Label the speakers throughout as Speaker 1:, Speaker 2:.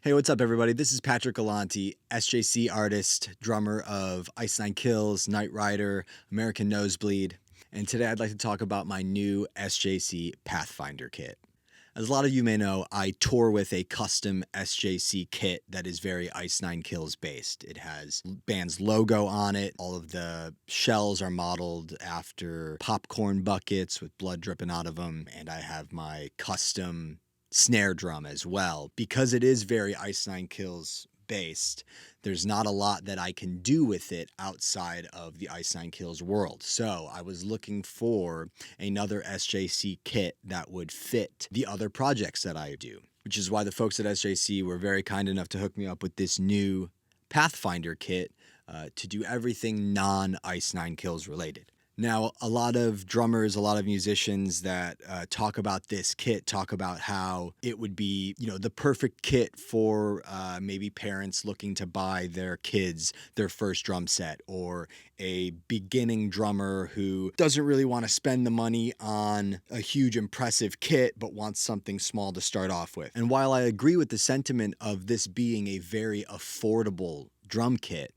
Speaker 1: Hey, what's up, everybody? This is Patrick Galante, SJC artist, drummer of Ice Nine Kills, Night Rider, American Nosebleed, and today I'd like to talk about my new SJC Pathfinder kit. As a lot of you may know, I tour with a custom SJC kit that is very Ice Nine Kills based. It has band's logo on it. All of the shells are modeled after popcorn buckets with blood dripping out of them, and I have my custom snare drum as well. Because it is very Ice Nine Kills based, there's not a lot that I can do with it outside of the Ice Nine Kills world. So I was looking for another SJC kit that would fit the other projects that I do, which is why the folks at SJC were very kind enough to hook me up with this new Pathfinder kit to do everything non-Ice Nine Kills related. Now, a lot of drummers, a lot of musicians that talk about this kit talk about how it would be, the perfect kit for maybe parents looking to buy their kids their first drum set, or a beginning drummer who doesn't really want to spend the money on a huge impressive kit but wants something small to start off with. And while I agree with the sentiment of this being a very affordable drum kit,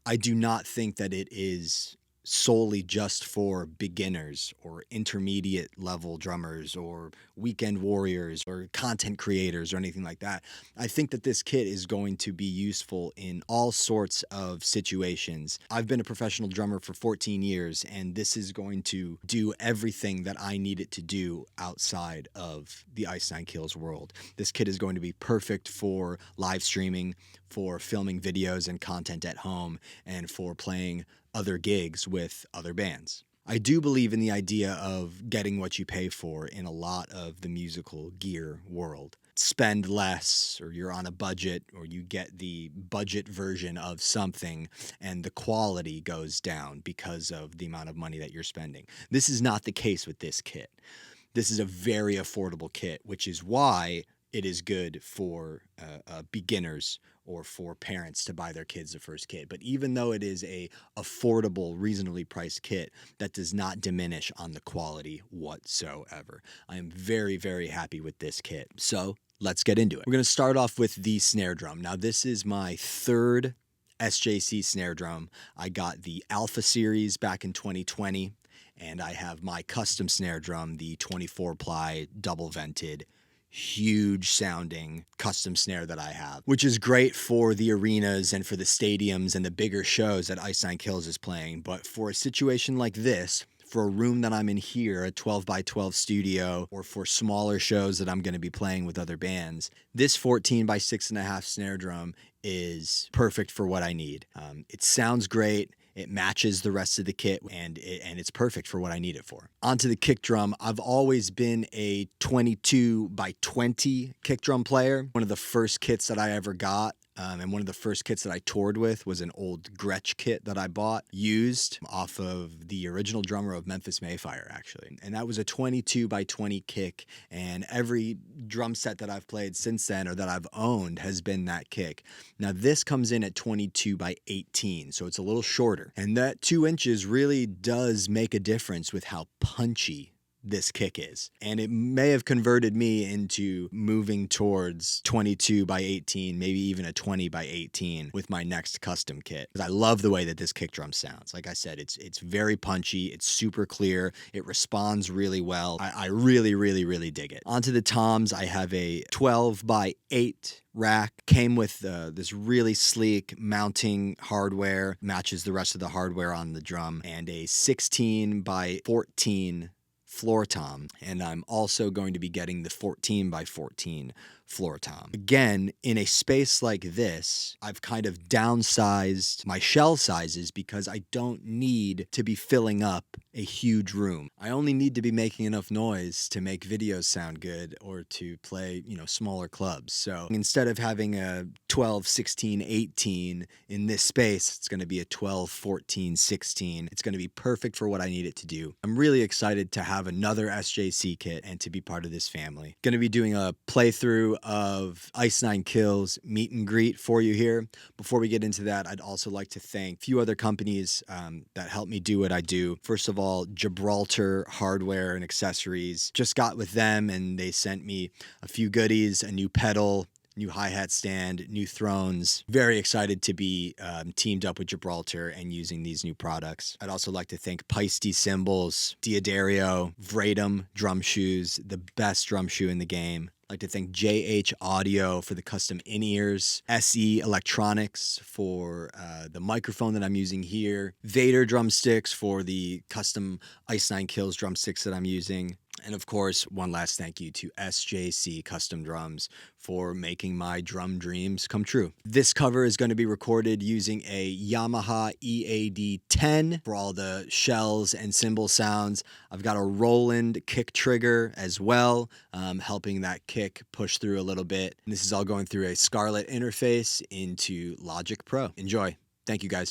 Speaker 1: I do not think that it is solely just for beginners or intermediate level drummers or weekend warriors or content creators or anything like that. I think that this kit is going to be useful in all sorts of situations. I've been a professional drummer for 14 years, and this is going to do everything that I need it to do outside of the Ice Nine Kills world. This kit is going to be perfect for live streaming, for filming videos and content at home, and for playing other gigs with other bands. I do believe in the idea of getting what you pay for in a lot of the musical gear world. Spend less, or you're on a budget, or you get the budget version of something and the quality goes down because of the amount of money that you're spending. This is not the case with this kit. This is a very affordable kit, which is why it is good for beginners or for parents to buy their kids the first kit. But even though it is a affordable, reasonably priced kit, that does not diminish on the quality whatsoever. I am very, very happy with this kit. So let's get into it. We're going to start off with the snare drum. Now, this is my third SJC snare drum. I got the Alpha series back in 2020, and I have my custom snare drum, the 24-ply double vented, huge sounding custom snare that I have, which is great for the arenas and for the stadiums and the bigger shows that Ice Nine Kills is playing. But for a situation like this, for a room that I'm in here, a 12 by 12 studio, or for smaller shows that I'm going to be playing with other bands, this 14 by 6.5 snare drum is perfect for what I need. It sounds great. It matches the rest of the kit, and it's perfect for what I need it for. Onto the kick drum. I've always been a 22 by 20 kick drum player. One of the first kits that I ever got, and one of the first kits that I toured with, was an old Gretsch kit that I bought used off of the original drummer of Memphis Mayfire, actually. And that was a 22 by 20 kick, and every drum set that I've played since then, or that I've owned, has been that kick. Now this comes in at 22 by 18, so it's a little shorter. And that 2 inches really does make a difference with how punchy this kick is. And it may have converted me into moving towards 22 by 18, maybe even a 20 by 18 with my next custom kit. Because I love the way that this kick drum sounds. Like I said, it's very punchy, it's super clear, it responds really well. I really, really, really dig it. Onto the toms, I have a 12 by 8 rack. Came with this really sleek mounting hardware, matches the rest of the hardware on the drum, and a 16 by 14 floor tom, and I'm also going to be getting the 14 by 14 floor tom. Again, in a space like this, I've kind of downsized my shell sizes because I don't need to be filling up a huge room. I only need to be making enough noise to make videos sound good or to play, smaller clubs. So instead of having a 12, 16, 18 in this space, it's going to be a 12, 14, 16. It's going to be perfect for what I need it to do. I'm really excited to have another SJC kit and to be part of this family. Going to be doing a playthrough of Ice Nine Kills meet and greet for you here. Before we get into that, I'd also like to thank a few other companies that help me do what I do. First of all, Gibraltar Hardware and Accessories. Just got with them and they sent me a few goodies, a new pedal, new hi-hat stand, new thrones. Very excited to be teamed up with Gibraltar and using these new products. I'd also like to thank Peisty Cymbals, Diodario, Vratum drum shoes, the best drum shoe in the game. I'd like to thank JH Audio for the custom in-ears, SE Electronics for the microphone that I'm using here, Vader drumsticks for the custom Ice Nine Kills drumsticks that I'm using, and of course, one last thank you to SJC Custom Drums for making my drum dreams come true. This cover is going to be recorded using a Yamaha EAD-10 for all the shells and cymbal sounds. I've got a Roland kick trigger as well, helping that kick push through a little bit. And this is all going through a Scarlett interface into Logic Pro. Enjoy. Thank you, guys.